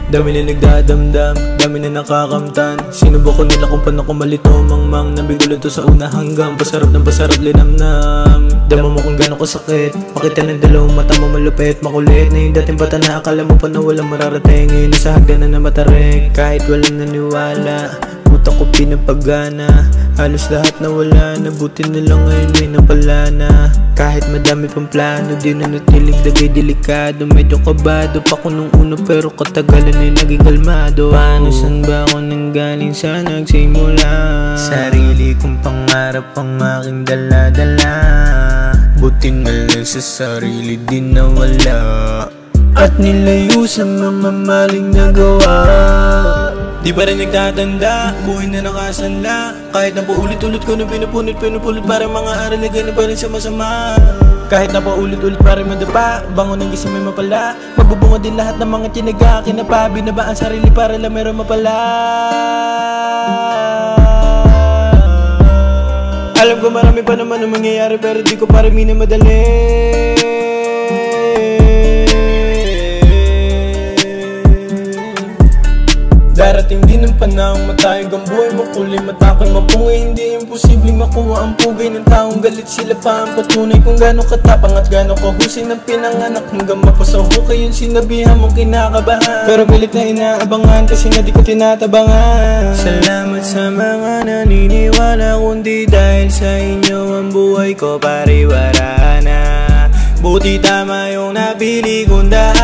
Dami na nagdadamdam, dami na nakakamtan. Sinubok ko nila kung paano ko malito mangmang. Nabigulan to sa una hanggang pasarap ng pasarap linamnam. Dama mo kung gano'n kasakit, makita ng dalawang mata mo malupit. Makulit na yung dating bata na akala mo pa na walang mararating. Ngayon nasa hagdanan na matarik, kahit walang naniwala. Utak ko pinapagana, halos lahat na wala na. Buti na lang ngayon may napala na. Kahit madami pang plano, di na natilig dagay delikado. Medyo kabado pa ko nung uno pero katagalan ay naging kalmado. Paano saan ba ako nanggaling sa nagsimula? Sarili kong pangarap ang aking dala-dala. Buti na lang sa sarili din nawala. At nilayo sa mamamaling nagawa. Di pa rin nagtatanda, buhay na nakasanla. Kahit na paulit-ulit ko na pinupunit para mga aral na ganun pa rin sa masama. Kahit na paulit-ulit para madapa, bango ng gising may mapala. Magbubunga din lahat ng mga tinaga. Kinapa, binaba ang sarili para lang meron mapala. Alam ko marami pa naman ang mangyayari pero di ko pa rin minamadali. Darating din ang panahong matayog ang buhay mo. Kulay matakay mapungay, hindi imposibleng makuha ang pugay ng taong galit. Sila pa ang patunay kung gano'ng katapang at gano'ng kahusay ng pinanganak. Hanggang mapasahukay yung sinabihan mong kinakabahan. Pero pilit na inaabangan kasi nga di ko tinatabangan. Salamat sa mga naniniwala, kundi dahil sa inyo ang buhay ko pariwara na. Buti tama yung napili kong daan.